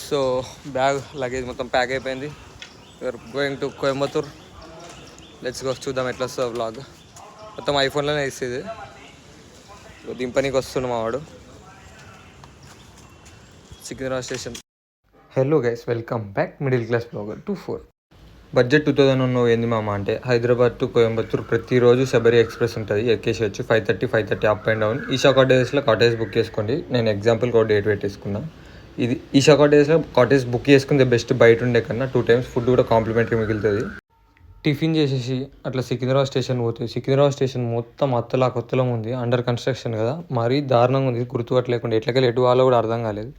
So bag luggage మొత్తం pack అయిపోయింది. You are going to Coimbatore. Let's go. చూద్దాం ఎట్లా వస్తుందో వ్లాగ్. మొత్తం ఐఫోన్లోనే ఇస్తుంది. దింపనీకి వస్తున్నాం మా వాడు Secunderabad station. Hello guys, welcome back middle class blogger 24. Budget 2000 ఏంది మామ అంటే హైదరాబాద్ టు కోయంబత్తూర్ ప్రతిరోజు శబరి ఎక్స్ప్రెస్ ఉంటుంది. ఎక్కేసి వచ్చి 5:30 అప్ అండ్ డౌన్. ఈషా కాటేజ్లో కాటేజ్ బుక్ చేసుకోండి. నేను ఎగ్జాంపుల్ ఒక డేట్ పెట్టేసుకున్నా. ఇది ఈషా కాటేజ్లో కాటేజ్ బుక్ చేసుకుంటే బెస్ట్. బయట ఉండే కన్నా 2 times ఫుడ్ కూడా కాంప్లిమెంటరీ మిగులుతుంది. టిఫిన్ చేసేసి అట్లా సికింద్రాబాద్ స్టేషన్ పోతుంది. సికింద్రాబాద్ స్టేషన్ మొత్తం కొత్తలం ఉంది. అండర్ కన్స్ట్రక్షన్ కదా, మరీ దారుణంగా ఉంది. గుర్తుపట్టలేకుండా ఎట్లకెళ్ళి ఎటు వాళ్ళో కూడా అర్థం కాలేదు.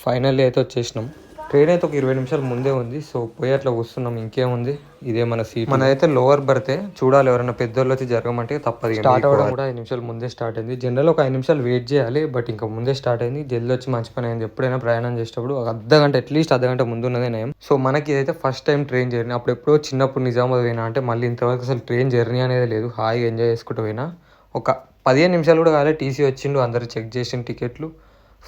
ఫైనల్లీ అయితే వచ్చేసినాం. ట్రైన్ అయితే ఒక 20 నిమిషాలు ముందే ఉంది. సో పోయి అట్లా వస్తున్నాం. ఇంకేముంది, ఇదే మన సీట్. మన అయితే లోవర్ బర్తే. చూడాలి ఎవరైనా పెద్దోళ్ళు వచ్చి జరగమంటే తప్పదు. స్టార్ట్ అవ్వడం కూడా 5 నిమిషాలు ముందే స్టార్ట్ అయింది. జనరల్ ఒక 5 నిమిషాలు వెయిట్ చేయాలి, బట్ ఇంకా ముందే స్టార్ట్ అయింది. జల్దీ వచ్చి మంచి పని అయింది. ఎప్పుడైనా ప్రయాణం చేసేటప్పుడు ఒక అట్లీస్ట్ అర్ధగంట ముందు ఉన్నదే నయం. సో మనకి ఇదైతే ఫస్ట్ టైం ట్రైన్ జర్నీ. అప్పుడు ఎప్పుడో చిన్నప్పుడు నిజామాబాద్ పోయినా, అంటే మళ్ళీ ఇంతవరకు అసలు ట్రైన్ జర్నీ అనేది లేదు. హాయిగా ఎంజాయ్ చేసుకుంటూ పోయినా. ఒక 15 నిమిషాలు కూడా కాలే, టీసీ వచ్చిండు, అందరూ చెక్ చేసిన టికెట్లు,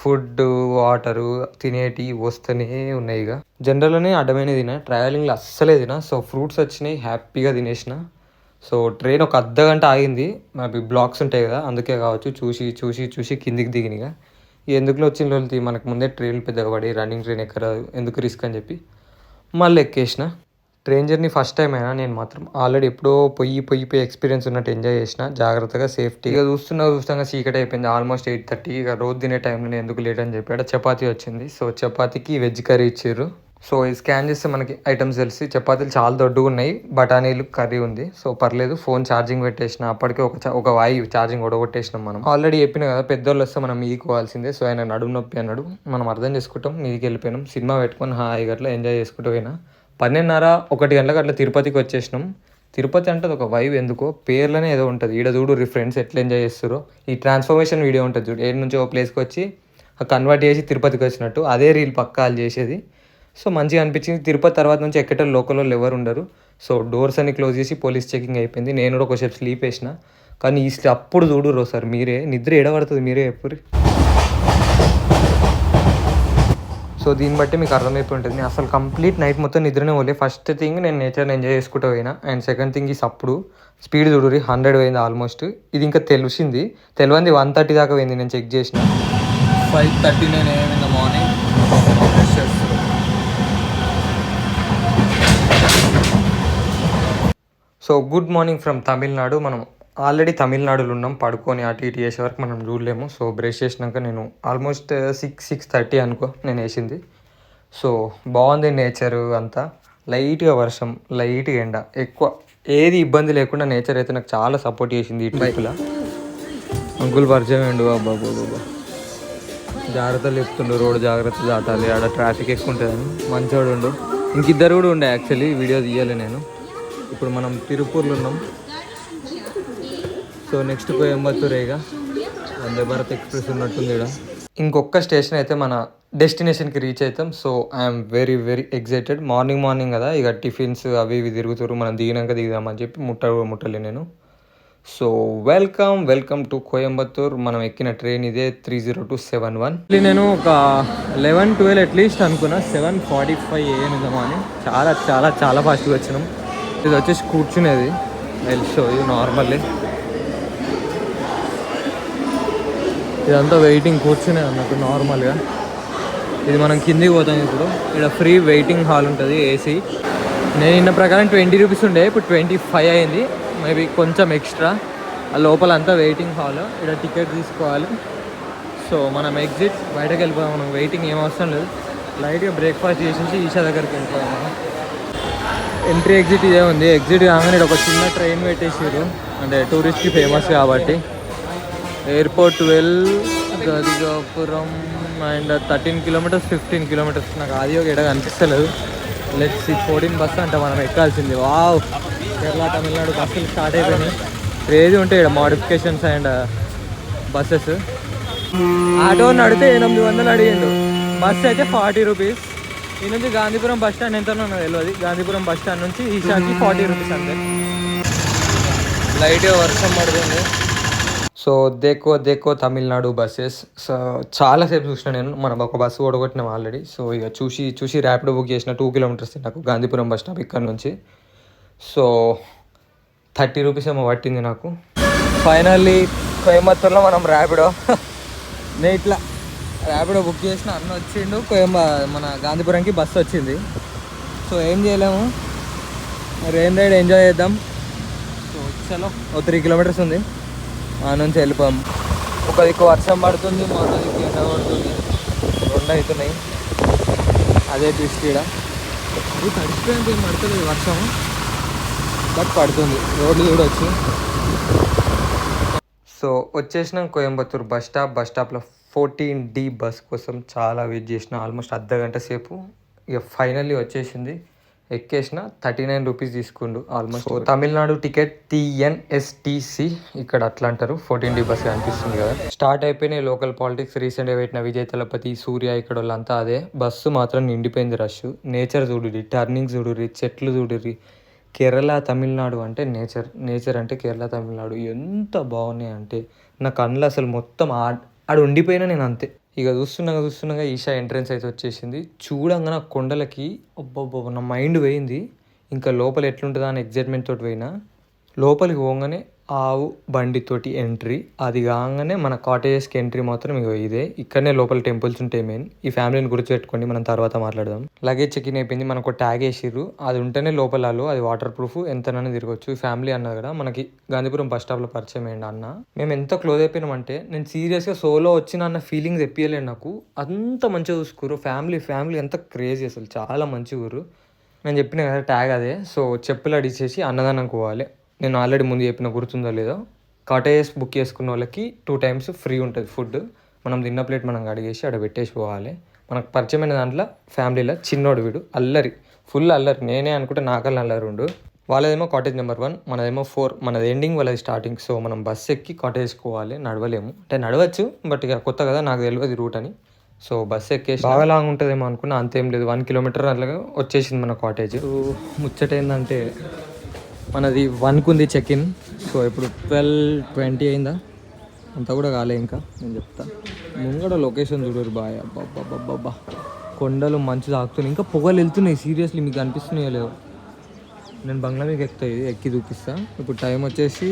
ఫుడ్, వాటరు, తినేటి వస్తూనే ఉన్నాయి. ఇక జనరల్లోనే అడ్డమైన తిన, ట్రావెలింగ్లో అస్సలే తిన. సో ఫ్రూట్స్ వచ్చినాయి, హ్యాపీగా తినేసిన. సో ట్రైన్ ఒక అర్ధగంట ఆగింది. మనకి బ్లాక్స్ ఉంటాయి కదా, అందుకే కావచ్చు. చూసి చూసి చూసి కిందికి దిగినగా ఎందుకులో వచ్చిన వాళ్ళు మనకు ముందే ట్రైన్లు పెద్దగా పడి రన్నింగ్ ట్రైన్ ఎక్కరాదు, ఎందుకు రిస్క్ అని చెప్పి మళ్ళీ ఎక్కేసిన. ట్రైన్ జర్నీ ఫస్ట్ టైం అయినా నేను మాత్రం ఆల్రెడీ ఎప్పుడో పోయి ఎక్స్పీరియన్స్ ఉన్నట్టు ఎంజాయ్ చేసిన. జాగ్రత్తగా సేఫ్టీగా చూస్తాగా చీకటి అయిపోయింది. ఆల్మోస్ట్ 8:30. ఇక రోజు తినే టైంలో నేను ఎందుకు లేట్ అని చెప్పాడు. చపాతీ వచ్చింది. సో చపాతీకి వెజ్ కర్రీ ఇచ్చారు. సో ఇది స్కాన్ చేస్తే మనకి ఐటమ్స్ తెలిసి. చపాతీలు చాలా దొడ్డుగా ఉన్నాయి, బఠానీలు కర్రీ ఉంది. సో పర్లేదు. ఫోన్ ఛార్జింగ్ పెట్టేసిన. అప్పటికే ఒక వాయి ఛార్జింగ్ ఒడగొట్టేసినాం. మనం ఆల్రెడీ చెప్పిన కదా, పెద్దోళ్ళు వస్తే మనం మీదికి పోవాల్సిందే. సో ఆయన నడుము నొప్పి అన్నాడు, మనం అర్థం చేసుకుంటాం. మీదికి వెళ్ళిపోయినాం. సినిమా పెట్టుకొని హాయిగా అట్లా ఎంజాయ్ చేసుకుంటూ పోయినా. 12:30-1 గంటలకు అట్లా తిరుపతికి వచ్చేసినాం. తిరుపతి అంటే ఒక వైబ్. ఎందుకో పేర్లోనే ఏదో ఉంటుంది. ఈడ చూడు ఫ్రెండ్స్ ఎట్లా ఎంజాయ్ చేస్తారో. ఈ ట్రాన్స్ఫర్మేషన్ వీడియో ఉంటుంది చూడు, ఏడు నుంచి ఒక ప్లేస్కి వచ్చి కన్వర్ట్ చేసి తిరుపతికి వచ్చినట్టు, అదే రీల్ పక్కాలు చేసేది. సో మంచిగా అనిపించింది. తిరుపతి తర్వాత నుంచి ఎక్కట లోకల్లో ఎవరు ఉండరు. సో డోర్స్ అన్ని క్లోజ్ చేసి పోలీస్ చెకింగ్ అయిపోయింది. నేను కూడా ఒకసేపు స్లీప్ వేసిన. కానీ ఈ అప్పుడు చూడురో సార్, మీరే నిద్ర ఎడబడుతుంది, మీరే ఎప్పుడు. సో దీన్ని బట్టి మీకు అర్థమైపోయి ఉంటుంది. అసలు కంప్లీట్ నైట్ మొత్తం నిద్రనే పోలే. ఫస్ట్ థింగ్ నేను నేచర్ని ఎంజాయ్ చేసుకుంటూ పోయినా. అండ్ సెకండ్ థింగ్ ఈస్ అప్పుడు స్పీడ్ చూడురి 100 పోయింది ఆల్మోస్ట్. ఇది ఇంకా తెలిసింది 130 దాకా పోయింది. నేను చెక్ చేసిన 5:39 AM in the morning. So good morning from Tamil Nadu. మనం ఆల్రెడీ తమిళనాడులో ఉన్నాం. పడుకొని అటు ఇటు చేసే వరకు మనం చూడలేము. సో బ్రష్ చేసినాక నేను ఆల్మోస్ట్ 6:30 అనుకో నేను వేసింది. సో బాగుంది నేచరు అంతా. లైట్గా వర్షం, లైట్గా ఎండ, ఎక్కువ ఏది ఇబ్బంది లేకుండా నేచర్ అయితే నాకు చాలా సపోర్ట్ చేసింది ఈ ట్రిప్లో. అంకుల్ పరిచయం ఏండు బాబా బాబా, జాగ్రత్తలు చెప్తుండు. రోడ్డు జాగ్రత్త దాటాలి, ఆడ ట్రాఫిక్ ఎక్కువ ఉంటుందని. మంచోడు ఉండు. ఇంకిద్దరు కూడా ఉండే యాక్చువల్లీ, వీడియో తీయాలి నేను. ఇప్పుడు మనం తిరుపూర్లో ఉన్నాం. సో నెక్స్ట్ కోయంబత్తూరేగా. వందే భారత్ ఎక్స్ప్రెస్ ఉన్నట్టుంది ఇక్కడ. ఇంకొక స్టేషన్ అయితే మన డెస్టినేషన్కి రీచ్ అవుతాం. So I'm very excited. Morning కదా, ఇక టిఫిన్స్ అవి ఇవి తిరుగుతారు. మనం దిగుదామని చెప్పి ముట్టలే నేను. So welcome to Coimbatore. మనం ఎక్కిన ట్రైన్ ఇదే 30271. నేను ఒక 11-12 అట్లీస్ట్ అనుకున్నా. 7:45 AM ఇద్దామని. చాలా ఫాస్ట్గా వచ్చినాం. ఇది వచ్చేసి కూర్చునేది. షో ఇది నార్మల్లీ ఇదంతా వెయిటింగ్ కూర్చునేది అన్నట్టు నార్మల్గా. ఇది మనం కిందికి పోతాం. ఇప్పుడు ఇక్కడ ఫ్రీ వెయిటింగ్ హాల్ ఉంటుంది, ఏసీ. నేను ఇన్న ప్రకారం 20 రూపీస్ ఉండే, ఇప్పుడు 25 అయింది. మేబీ కొంచెం ఎక్స్ట్రా. ఆ లోపల అంతా వెయిటింగ్ హాల్. ఇక్కడ టికెట్ తీసుకోవాలి. సో మనం ఎగ్జిట్ బయటకు వెళ్ళిపోయాం. మనం వెయిటింగ్ ఏం అవసరం లేదు. లైట్గా బ్రేక్ఫాస్ట్ చేసేసి ఈషా దగ్గరికి వెళ్ళిపోయాం. మనం ఎంట్రీ ఎగ్జిట్ ఇదే ఉంది. ఎగ్జిట్ కాగానే ఒక చిన్న ట్రైన్ పెట్టేసారు, అంటే టూరిస్ట్కి ఫేమస్ కాబట్టి. ఎయిర్పోర్ట్ గదిగాపురం అండ్ 13 kilometers 15 kilometers. నాకు అది ఒక ఎడగా అనిపిస్తలేదు. లెట్స్ 14 బస్సు అంటే మనం ఎక్కాల్సింది. వావ్, కేరళ తమిళనాడు బస్సులు స్టార్ట్ అయిపోయినాయి. క్రేజీ ఉంటాయి ఇక్కడ మోడిఫికేషన్స్ అండ్ బస్సెస్. ఆటో నడితే 800 అడిగిండు. బస్సు అయితే 40 రూపీస్. ఈ నుంచి గాంధీపురం బస్ స్టాండ్ ఎంతనో నాకు తెలియదు. గాంధీపురం బస్ స్టాండ్ నుంచి ఈషాకి 40 రూపీస్ అంతే. లైట్గా వర్షం పడుతుంది. సో దేకో దేకో తమిళనాడు బస్సెస్. సో చాలాసేపు చూసిన నేను, మనం ఒక బస్సు ఓడగొట్టినాం ఆల్రెడీ. సో ఇక చూసి చూసి ర్యాపిడో బుక్ చేసిన 2 కిలోమీటర్స్ నాకు గాంధీపురం బస్ స్టాప్ ఇక్కడ నుంచి. సో 30 రూపీస్ ఏమో పట్టింది నాకు. ఫైనల్లీ కోయంబత్తూర్లో మనం ర్యాపిడో నేను ఇట్లా ర్యాపిడో బుక్ చేసిన, అన్న వచ్చిండు. మన గాంధీపురంకి బస్సు వచ్చింది. సో ఏం చేయలేము, రెయిన్ రైడ్ ఎంజాయ్ చేద్దాం. సో చలో ఓ 3 కిలోమీటర్స్ ఉంది, ఆ నుంచి వెళ్ళిపోయాం. ఒక దిక్కు వర్షం పడుతుంది, మరో దిక్కు ఎండ పడుతుంది, 2 అవుతున్నాయి. అదే ట్విస్ట్ ఇక్కడ. ఇది తడిచిపోయింది, ఏం పడుతుంది వర్షం, బట్ పడుతుంది. రోడ్లు చూడవచ్చు. సో వచ్చేసినాం కోయంబత్తూర్ బస్ స్టాప్లో 14D బస్ కోసం చాలా వెయిట్ చేసిన, ఆల్మోస్ట్ అర్ధగంట సేపు. ఇక ఫైనల్లీ వచ్చేసింది, ఎక్కేసిన. 39 రూపీస్ తీసుకుండు ఆల్మోస్ట్. తమిళనాడు టికెట్ TNSTC ఇక్కడ అట్లా అంటారు. 14D బస్ అనిపిస్తుంది కదా. స్టార్ట్ అయిపోయినాయి లోకల్ పాలిటిక్స్. రీసెంట్గా పెట్టిన విజయ్ తలపతి, సూర్య ఇక్కడ వాళ్ళంతా అదే. బస్సు మాత్రం నిండిపోయింది రష్. నేచర్ చూడుర్రి, టర్నింగ్ చూడుర్రి, చెట్లు చూడుర్రి. కేరళ తమిళనాడు అంటే నేచర్ అంటే కేరళ తమిళనాడు ఎంత బాగున్నాయి అంటే నా కళ్ళు అసలు మొత్తం ఆడ ఉండిపోయినా నేను అంతే. ఇక చూస్తున్నాగా ఈషా ఎంట్రన్స్ అయితే వచ్చేసింది. చూడంగా నా కొండలకి అబ్బబ్బ నా మైండ్ పోయింది. ఇంకా లోపల ఎట్లుంటుందా అని ఎగ్జైట్మెంట్ తోటి పోయినా. లోపలికి పోగానే ఆవు బండితోటి ఎంట్రీ, అది కాగానే మన కాటేజెస్కి ఎంట్రీ మాత్రం ఇదే. ఇక్కడనే లోపల టెంపుల్స్ ఉంటాయి మెయిన్. ఈ ఫ్యామిలీని గుర్తుపెట్టుకోండి, మనం తర్వాత మాట్లాడదాం. లగేజ్ చెక్ ఇన్ అయిపోయింది, మనకు ట్యాగ్ వేసిర్రు, అది ఉంటేనే లోపలలో, అది వాటర్ ప్రూఫ్, ఎంతనైనా తిరగచ్చు. ఈ ఫ్యామిలీ అన్నది కదా మనకి గాంధీపురం బస్ స్టాప్లో పరిచయం అయ్యండి అన్న. మేము ఎంత క్లోజ్ అయిపోయినామంటే నేను సీరియస్గా సోలో వచ్చిన అన్న ఫీలింగ్ తెప్పియలేను నాకు. అంత మంచిగా చూసుకోరు ఫ్యామిలీ ఎంత క్రేజీ, అసలు చాలా మంచి ఊరు. నేను చెప్పిన కదా ట్యాగ్ అదే. సో చెప్పులు అడిచేసి అన్నదానంకి పోవాలి. నేను ఆల్రెడీ ముందు చెప్పిన, గుర్తుందో లేదో, కాటేజెస్ బుక్ చేసుకున్న వాళ్ళకి 2 times ఫ్రీ ఉంటుంది ఫుడ్. మనం తిన్న ప్లేట్ మనం అడిగేసి అక్కడ పెట్టేసి పోవాలి. మనకు పరిచయమైన దాంట్లో ఫ్యామిలీలో చిన్నోడు వీడు, ఫుల్ అల్లరి. నేనే అనుకుంటే నాకల్లా అల్లరి ఉండు. వాళ్ళదేమో కాటేజ్ నెంబర్ 1, మనదేమో 4. మనది ఎండింగ్, వాళ్ళది స్టార్టింగ్. సో మనం బస్ ఎక్కి కాటేజ్కి పోవాలి. నడవలేము అంటే నడవచ్చు, బట్ ఇక కొత్త కదా, నాకు తెలియదు రూట్ అని. సో బస్ ఎక్కేసి బాగా లాంగ్ ఉంటుందేమో అనుకున్నా, అంతేం లేదు. 1 kilometer అట్లాగా వచ్చేసింది మన కాటేజ్. ముచ్చట ఏంటంటే మనది 1కి ఉంది చెక్ ఇన్. సో ఇప్పుడు 12:20 అయిందా, అంతా కూడా కాలే ఇంకా. నేను చెప్తా, ముంగడ లొకేషన్ చూడరు బాయ్. అబ్బాబ్బాబ్బా కొండలు మంచి తాకుతున్నాయి, ఇంకా పొగలు వెళ్తున్నాయి. సీరియస్లీ మీకు అనిపిస్తున్నాయో లేవు. నేను బంగ్లా మీకు ఎక్కి చూపిస్తా. ఇప్పుడు టైం వచ్చేసి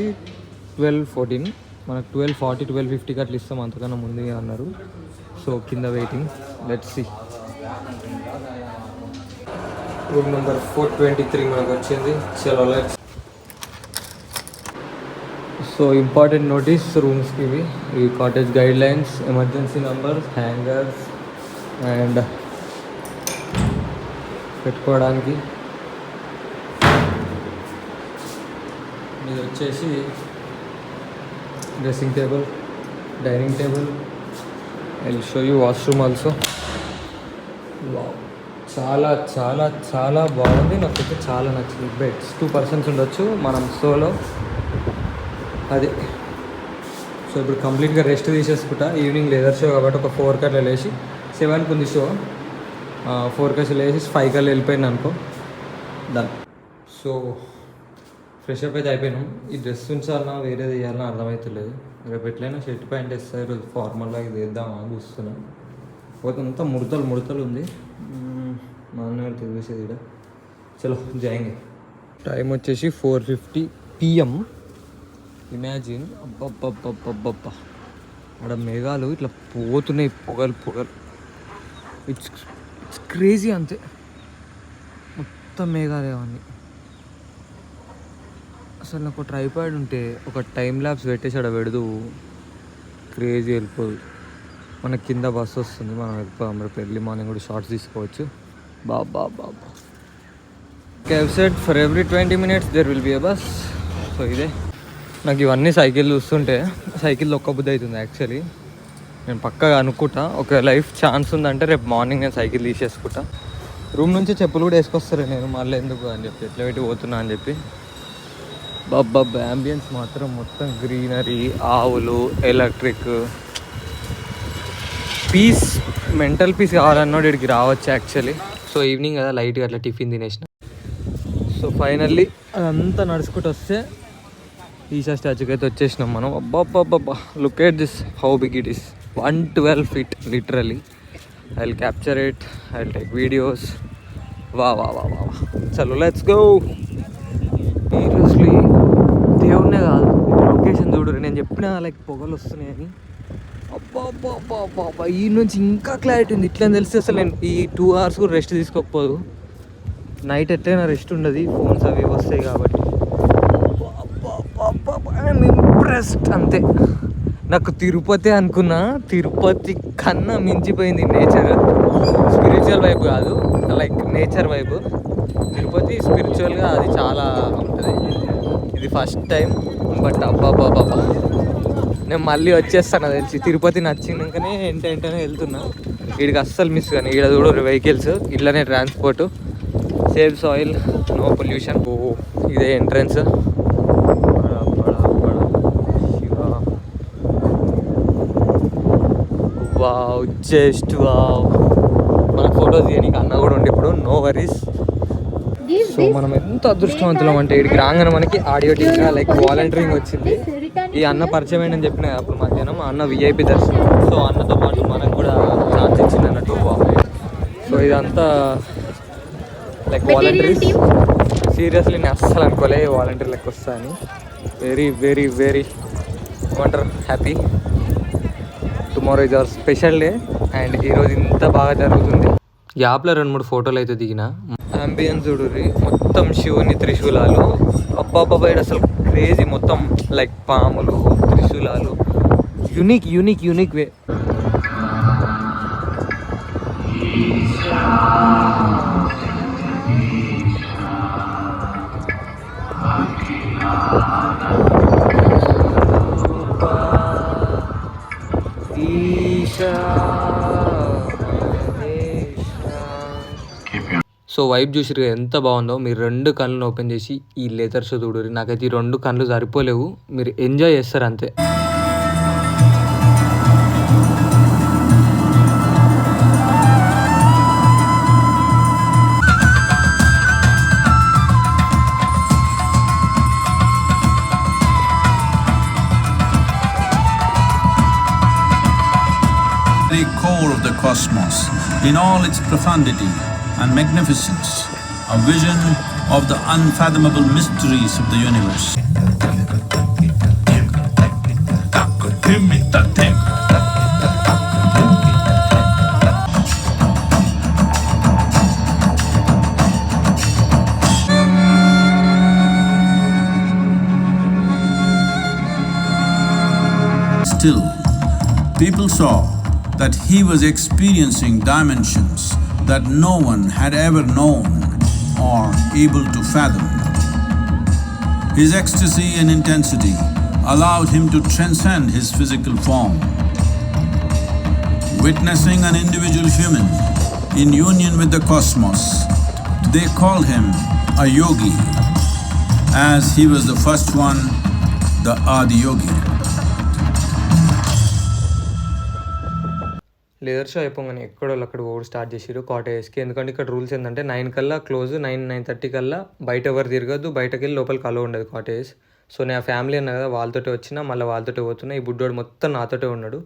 12:14. మనకు 12:40 12:50కి అట్లా ఇస్తాం, అంతకన్నా ముందుగా అన్నారు. సో కింద waiting, let's see. Room number 423 మనకు వచ్చింది. చలో లెట్స్. సో ఇంపార్టెంట్ నోటీస్ రూమ్స్కి ఇవి cottage guide lines, emergency numbers, hangers and పెట్టుకోవడానికి. ఇది వచ్చేసి dressing table, dining table. I will show you washroom also. చాలా చాలా చాలా బాగుంది, నాకైతే చాలా నచ్చింది. బెడ్స్ 2 persons ఉండొచ్చు, మనం సోలో అది. సో ఇప్పుడు కంప్లీట్గా రెస్ట్ తీసేసుకుంటా. ఈవినింగ్ లెదర్ షో కాబట్టి ఒక 4 కట్లా లేచి, 7కి ఉంది షో, 4 కట్లా లేచి 5 కల్లా వెళ్ళిపోయింది అనుకో, డన్. సో ఫ్రెష్ అప్ అయితే అయిపోయినాం. ఈ డ్రెస్ ఉంచాలన్నా వేరేది వేయాలన్నా అర్థమవుతలేదు. రేపు ఎట్లయినా షర్ట్ ప్యాంట్ వేస్తాయి, రోజు ఫార్మల్గా ఇది వేద్దామా చూస్తున్నాం. పోతే అంతా ముడతలు ఉంది. మా అన్న తెలిసేది ఇక్కడ. చలో జాయింగ్. టైం వచ్చేసి 4:50 PM. ఇమాజిన్, అబ్బబ్బబ్బబ్బబ్బబ్బా అక్కడ మేఘాలు ఇట్లా పోతున్నాయి, పొగలు. ఇట్స్ క్రేజీ అంతే, మొత్తం మేఘాలు అవన్నీ. అసలు నాకు ట్రైపాడ్ ఉంటే ఒక టైం ల్యాబ్స్ పెట్టేసి అక్కడ పెడదు, క్రేజీ వెళ్ళిపోదు. మనకి కింద బస్సు వస్తుంది, మనం వెళ్ళిపోదాం. రేపు ఎర్లీ మార్నింగ్ కూడా షార్ట్స్ తీసుకోవచ్చు. బాబా set for every 20 minutes there will be a bus. So ఇదే నాకు ఇవన్నీ సైకిల్ చూస్తుంటే సైకిల్ ఒక్కబుద్ధి అవుతుంది. యాక్చువల్లీ నేను పక్కగా అనుకుంటా, ఒక లైఫ్ ఛాన్స్ ఉందంటే రేపు మార్నింగ్ నేను సైకిల్ తీసేసుకుంటా. రూమ్ నుంచి చెప్పులు కూడా వేసుకొస్తాను నేను, మళ్ళీ ఎందుకు అని చెప్పి, ఎట్లా పెట్టి పోతున్నా అని చెప్పి. బాబా అంబియన్స్ మాత్రం మొత్తం గ్రీనరీ, ఆవులు, ఎలక్ట్రిక్, పీస్, మెంటల్ పీస్ కావాలన్నోడు ఇక్కడికి రావచ్చు యాక్చువల్లీ. సో ఈవినింగ్ కదా, లైట్గా అట్లా టిఫిన్ తినేసిన. సో ఫైనల్లీ అదంతా నడుచుకుంటూ వస్తే ఈషా స్టాచ్యూకి అయితే వచ్చేసినాం మనం. అబ్బాబ్బాబ్బా, look at this, how big it is. 112 feet literally. I will capture it, I will take videos. వా వా వా వా, చలో లెట్స్ గో. సీరియస్లీ దేవుడినే కాదు, లొకేషన్ చూడరు. నేను చెప్పిన లైక్ పొగలు వస్తున్నాయని. అబ్బా అబ్బా అబ్బా అబ్బా అబ్బా, ఈ నుంచి ఇంకా క్లారిటీ ఉంది. ఇట్లా తెలిస్తే అసలు నేను ఈ 2 hours కూడా రెస్ట్ తీసుకోకపోదు. నైట్ ఎట్లయినా రెస్ట్ ఉండదు, ఫోన్స్ అవి వస్తాయి కాబట్టి. ఐఎమ్ ఇంప్రెస్డ్ అంతే. నాకు తిరుపతి అనుకున్నా, తిరుపతి కన్నా మించిపోయింది నేచర్. స్పిరిచువల్ వైబ్ కాదు, లైక్ నేచర్ వైబ్. తిరుపతి స్పిరిచువల్గా అది చాలా ఉంటుంది. ఇది ఫస్ట్ టైం, బట్ అబ్బాబ్బాబ్బా, నేను మళ్ళీ వచ్చేస్తాను తెలిసి. తిరుపతి నచ్చినాకనే వెంటనే వెళ్తున్నా. వీడికి అస్సలు మిస్ కానీ. ఇక్కడ చూడ వెహికల్స్, ఇట్లనే transport, save soil, no pollution. ఓ ఇదే ఎంట్రన్స్. Wow, just wow. మన ఫొటోస్ తీయడానికి అన్న కూడా ఉండి ఇప్పుడు, నో వరీస్. సో మనం ఎంత అదృష్టవంతులం అంటే, ఇక్కడికి రాగానే మనకి ఆడియో టీమ్ లైక్ వాలంటీరింగ్ వచ్చింది. ఈ అన్న పరిచయం ఏంటని చెప్పిన అప్పుడు మధ్యాహ్నం. అన్న విఐపి దర్శనం. సో అన్నతో పాటు మనకు కూడా ఛాన్స్ ఇచ్చింది అన్నట్టు. సో ఇదంతా లైక్ వాలంటీర్స్. సీరియస్లీ నేను అస్సలు అనుకోలే వాలంటీర్ లెక్క వస్తా అని. వెరీ వెరీ వెరీ ఏమంటారు, happy. Tomorrow is our special day and ఈరోజు ఇంత బాగా జరుగుతుంది. గ్యాప్లో 2-3 ఫోటోలు అయితే దిగిన. అంబియన్స్ చూడుర్రి, మొత్తం శివుని త్రిశూలాలు. అబ్బాబ్బాబా, అసలు క్రేజీ. మొత్తం లైక్ పాములు, త్రిశూలాలు, unique unique unique way. So vibe చూసిరు ఎంత బాగుందో. మీరు 2 కళ్ళు ఓపెన్ చేసి ఈ లెదర్ షో చూడరు. నాకైతే ఈ 2 కళ్ళు సరిపోలేవు. మీరు ఎంజాయ్ చేస్తారు అంతే. The core of the cosmos, in all its profundity and magnificence, a vision of the unfathomable mysteries of the universe. Still, people saw that he was experiencing dimensions that no one had ever known or able to fathom. His ecstasy and intensity allowed him to transcend his physical form. Witnessing an individual human in union with the cosmos, they called him a yogi, as he was the first one, the Adi Yogi. Leather show అయిపోగానే ఎక్కడో అక్కడ ఓడి start చేసిరు కాటేజ్కి. ఎందుకంటే ఇక్కడ rules ఏంటంటే 9 కల్లా close, 9-9:30 కల్లా బయట ఎవరు తిరగద్దు, బయటకు వెళ్ళి లోపలికి అలో ఉండదు కాటేజ్. సో నేను ఫ్యామిలీ అన్నా కదా, వాళ్ళతోటే వచ్చినా, మళ్ళీ వాళ్ళతోటే పోతున్నా. ఈ బుడ్డోడు మొత్తం నాతోటే ఉన్నాడు.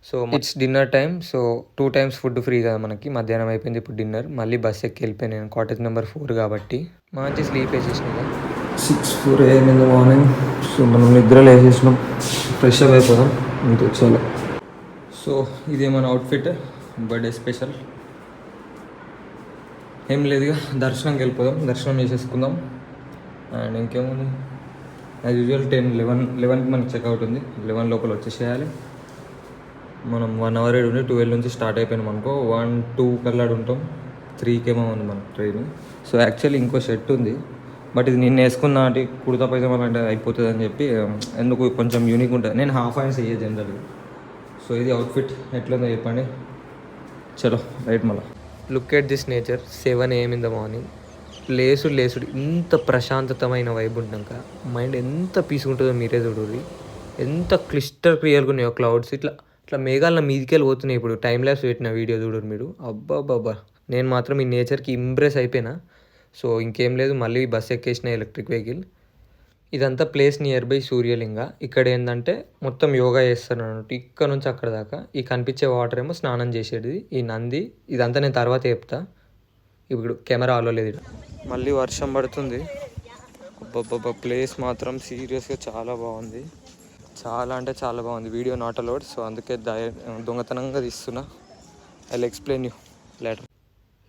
So it's dinner time. So 2 times food free కదా మనకి. మధ్యాహ్నం అయిపోయింది, ఇప్పుడు డిన్నర్. మళ్ళీ బస్ ఎక్కి వెళ్ళిపోయాను నేను, కాటేజ్ నెంబర్ 4 కాబట్టి. మంచి స్లీప్ వేసేసినా. 6:04 AM in the morning. So మనం నిద్రలు వేసేసినాం. ఫ్రెష్ అప్ అయిపోదాం ఇంత వచ్చాలో. సో ఇదే మన అవుట్ఫిట్, బర్త్డే స్పెషల్. ఏం లేదుగా, దర్శనంకి వెళ్ళిపోదాం, దర్శనం చేసేసుకుందాం. అండ్ ఇంకేముంది, యాజ్ యూజువల్ 11కి మనకి చెక్అవుట్ ఉంది. 11 లోపల వచ్చేసేయాలి. మనం 1 hour ఉండి 12 నుంచి స్టార్ట్ అయిపోయినాం అనుకో, 1-2 కల్లా ఉంటాం. 3కేమో ఉంది మన ట్రైన్. సో యాక్చువల్లీ ఇంకో షర్ట్ ఉంది, బట్ ఇది నేను వేసుకున్న అంటే కుర్తా పైజామా అంటే అయిపోతుంది అని చెప్పి, ఎందుకు కొంచెం యూనిక్ ఉంటుంది. నేను హాఫ్ హ్యాండ్స్ వేయ జనరల్గా. సో ఇది అవుట్ఫిట్ ఎట్లుందో చెప్పండి. చలో రైట్. మళ్ళీ look at this nature. 7 AM in the morning. లేసుడు ఇంత ప్రశాంతతమైన వైబ్ ఉంటాక మైండ్ ఎంత పీస్ ఉంటుందో మీరే చూడండి. ఎంత క్లియర్గా ఉన్నాయో క్లౌడ్స్. ఇట్లా మేఘాల మీదికి వెళ్ళి పోతున్నాయి. ఇప్పుడు టైం ల్యాబ్స్ పెట్టిన వీడియో చూడరు మీరు. అబ్బాబ్బాబ్బా, నేను మాత్రం ఈ నేచర్కి ఇంప్రెస్ అయిపోయినా. సో ఇంకేం లేదు, మళ్ళీ బస్ ఎక్కేసిన ఎలక్ట్రిక్ వెహికల్. ఇదంతా ప్లేస్ నియర్ బై సూర్యలింగ. ఇక్కడ ఏంటంటే మొత్తం యోగా చేస్తారు అన్నట్టు ఇక్కడ నుంచి అక్కడ దాకా. ఈ కనిపించే వాటర్ ఏమో స్నానం చేసేది. ఈ నంది ఇదంతా నేను తర్వాత చెప్తా. ఇప్పుడు కెమెరా ఆలో లేదు. మళ్ళీ వర్షం పడుతుంది. అబ్బబ్బబ్బ ప్లేస్ మాత్రం సీరియస్గా చాలా బాగుంది. చాలా అంటే చాలా బాగుంది. వీడియో నాట్ అలౌడ్, సో అందుకే దొంగతనంగా తీస్తున్నా. I will explain you later.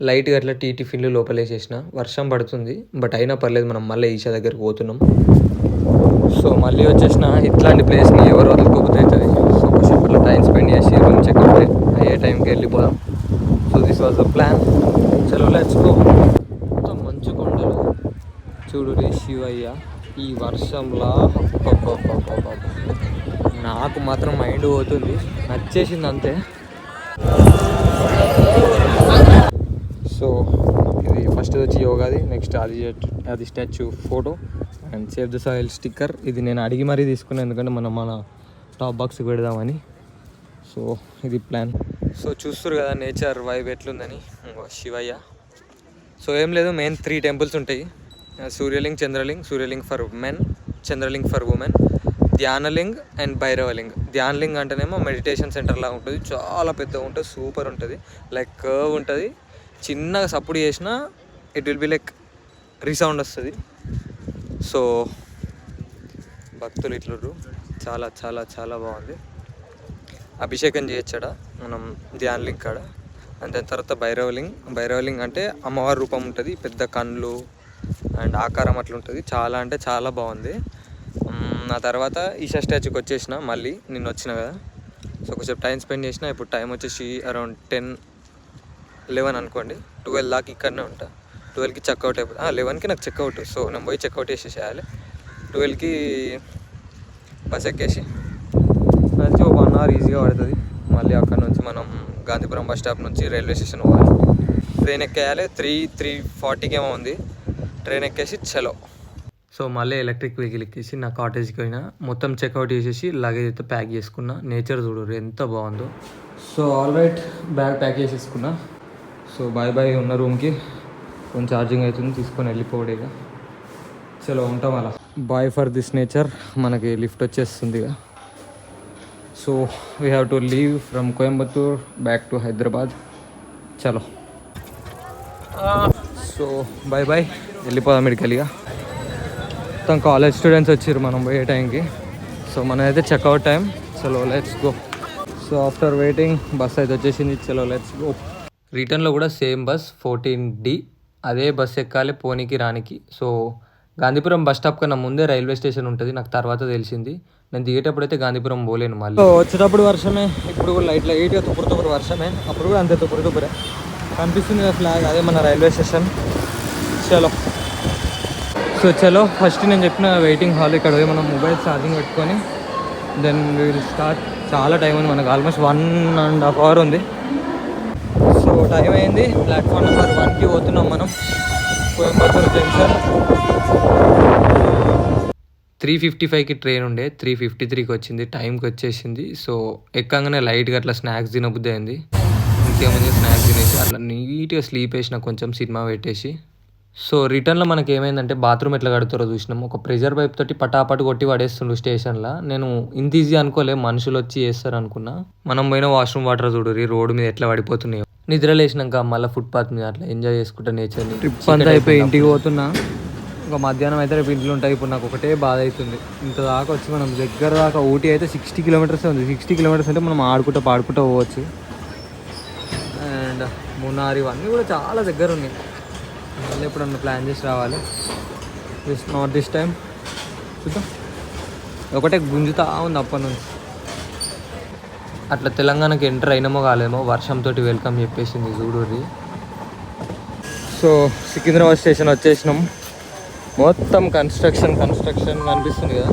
లైట్గా అట్లా టిఫిన్లు లోపలేసేసిన. వర్షం పడుతుంది బట్ అయినా పర్లేదు, మనం మళ్ళీ ఈషా దగ్గరికి పోతున్నాం. సో మళ్ళీ వచ్చేసిన. ఇట్లాంటి ప్లేస్ని ఎవరు వదులుకోకపోతే అవుతుంది. సో కొంచెం అట్లా టైం స్పెండ్ చేసి రూమ్ చెక్అవుట్ అయ్యే టైంకి వెళ్ళిపోదాం. So this was the plan. చలో లెట్స్ గో. మొత్తం మంచు కొండలు చూడు రే శివయ్య. ఈ వర్షంలా నాకు మాత్రం మైండ్ పోతుంది, నచ్చేసింది అంతే. సో ఇది ఫస్ట్ వచ్చి యోగాది, నెక్స్ట్ అది statue photo and save the soil sticker. ఇది నేను అడిగి మరీ తీసుకున్నాను, ఎందుకంటే మన టాప్ బాక్స్కి పెడదామని. సో ఇది ప్లాన్. సో చూస్తారు కదా నేచర్ వైబ్ ఎట్లుందని. శివయ్య. సో ఏం లేదు, మెయిన్ 3 టెంపుల్స్ ఉంటాయి. Suryaling, Chandraling. Suryaling for men, Chandraling for women, Dhyanaling and Bhairavaling. Dhyanaling అంటేనేమో మెడిటేషన్ సెంటర్ లాగా ఉంటుంది, చాలా పెద్దగా ఉంటుంది, సూపర్ ఉంటుంది. లైక్ కర్వ్ ఉంటుంది, చిన్నగా సపోర్ట్ చేసినా it will be like resound వస్తుంది. సో భక్తులు ఇట్లుర్రు, చాలా చాలా చాలా బాగుంది. అభిషేకం చేయొచ్చాడ మనం ధ్యానలింగ్ కాడ. అండ్ దాని తర్వాత భైరవలింగ్ అంటే అమ్మవారి రూపం ఉంటుంది, పెద్ద కళ్ళు అండ్ ఆకారం అట్లా ఉంటుంది. చాలా అంటే చాలా బాగుంది. నా తర్వాత ఈషా స్టాచ్యూకి వచ్చేసిన. మళ్ళీ నిన్న వచ్చిన కదా, సో కొంచెం టైం స్పెండ్ చేసిన. ఇప్పుడు టైం వచ్చేసి అరౌండ్ 10-11 అనుకోండి. 12 దాకా ఇక్కడనే ఉంటా. 12కి చెక్అవుట్ అయిపోతుంది. 11కి నాకు చెక్అవుట్. సో నేను పోయి చెక్అవుట్ చేసేసేయాలి. 12కి బస్ ఎక్కేసి మంచి 1 అవర్ ఈజీగా పడుతుంది. మళ్ళీ అక్కడ నుంచి మనం గాంధీపురం బస్ స్టాప్ నుంచి రైల్వే స్టేషన్ పోవాలి. ట్రైన్ ఎక్కేయాలి. 3:40కి ఏమో ఉంది. ట్రైన్ ఎక్కేసి చలో. సో మళ్ళీ ఎలక్ట్రిక్ వెహికల్ ఎక్కేసి నా కాటేజ్కి అయినా మొత్తం చెక్అవుట్ చేసేసి లగేజ్ అయితే ప్యాక్ చేసుకున్నా. నేచర్ చూడరు ఎంత బాగుందో. So all right, bag pack చేసేసుకున్నా. సో బాయ్ ఉన్న రూమ్కి కొంచెం ఛార్జింగ్ అవుతుంది, తీసుకొని వెళ్ళిపోవడేగా. చలో ఉంటాం అలా. Bye for this nature. మనకి లిఫ్ట్ వచ్చేస్తుంది ఇక. So we have to leave from Coimbatore back to Hyderabad. చలో. సో బాయ్ వెళ్ళిపోదాం మెడికల్గా. మొత్తం కాలేజ్ స్టూడెంట్స్ వచ్చారు మనం పోయే టైంకి. సో మనమైతే చెక్అవుట్ టైం. చలో let's go. So after waiting bus అయితే వచ్చేసింది. చలో లెట్స్ గో. రిటర్న్లో కూడా సేమ్ బస్ 14D. అదే బస్ ఎక్కాలి పోనీకి రానికి. సో గాంధీపురం బస్ స్టాప్ కన్నా ముందే రైల్వే స్టేషన్ ఉంటుంది, నాకు తర్వాత తెలిసింది. నేను దిగేటప్పుడు అయితే గాంధీపురం పోలేను. మళ్ళీ వచ్చేటప్పుడు వర్షమే, ఇప్పుడు లైట్గా తుపురు వర్షమే. అప్పుడు కూడా అంతే తుపురే కనిపిస్తుంది కదా ఫ్లాగ్, అదే మన రైల్వే స్టేషన్. చలో. సో చలో ఫస్ట్ నేను చెప్పిన వెయిటింగ్ హాల్ ఇక్కడ పోయి మనం మొబైల్ ఛార్జింగ్ పెట్టుకొని దెన్ విల్ స్టార్ట్. చాలా టైం ఉంది మనకు, ఆల్మోస్ట్ 1.5 hours ఉంది. సో టైం అయింది. ప్లాట్ఫామ్ నెంబర్ 1కి పోతున్నాం మనం, కోయంబత్తూర్ జంక్షన్. 3:55కి ట్రైన్ ఉండే, 3:53కి వచ్చింది, టైంకి వచ్చేసింది. సో ఎక్కగానే లైట్గా అట్లా స్నాక్స్ తినబుద్ధి అయింది. ఇంకేముంది స్నాక్స్ తినేసి అట్లా నీట్గా స్లీప్ వేసిన, కొంచెం సినిమా పెట్టేసి. సో రిటర్న్లో మనకి ఏమైందంటే బాత్రూమ్ ఎట్లా కడుతారో చూసినాం. ఒక ప్రెజర్ పైప్ తోటి పటాపట్ కొట్టి పడేస్తుండ్రు స్టేషన్లో. నేను ఇంత ఈజీ అనుకోలే, మనుషులు వచ్చి చేస్తారు అనుకున్నా. మనం పోయిన వాష్రూమ్ వాటర్ చూడు రోడ్డు మీద ఎట్లా పడిపోతున్నాయో. నిద్ర లేచినాక మళ్ళీ ఫుట్పాత్ మీద అట్లా ఎంజాయ్ చేసుకుంటా నేచర్ని. ట్రిప్ అంతా అయిపోయి ఇంటికి పోతున్నా. ఇంకా మధ్యాహ్నం అయితే రేపు ఇంట్లో ఉంటాయి. ఇప్పుడు నాకు ఒకటే బాధ అవుతుంది, ఇంత దాకా వచ్చి మనం దగ్గర దాకా. ఊటీ అయితే 60 kilometers ఉంది. 60 kilometers అంటే మనం ఆడుకుంటూ పాడుకుంటూ పోవచ్చు. అండ్ మున్నార్ ఇవన్నీ కూడా చాలా దగ్గర ఉన్నాయి. మళ్ళీ ఎప్పుడన్నా ప్లాన్ చేసి రావాలి. Not this time. చూద్దాం. ఒకటే గుంజుతా ఉంది అప్పటి నుంచి. అట్లా తెలంగాణకి ఎంటర్ అయినామో కాలేమో వర్షంతో వెల్కమ్ చెప్పేసింది చూడుర్రి. సో సికింద్రాబాద్ స్టేషన్ వచ్చేసినాం. మొత్తం కన్స్ట్రక్షన్ కనిపిస్తుంది కదా.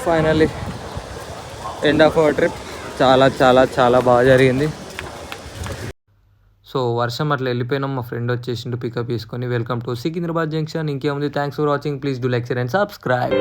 Finally end of our trip. చాలా చాలా చాలా బాగా జరిగింది. సో వర్షం అట్లా వెళ్ళిపోయినాం. మా ఫ్రెండ్ వచ్చేసిండు పికప్ చేసుకొని. Welcome to Secunderabad junction. ఇంకేముంది, thanks for watching. Please do like, share and subscribe.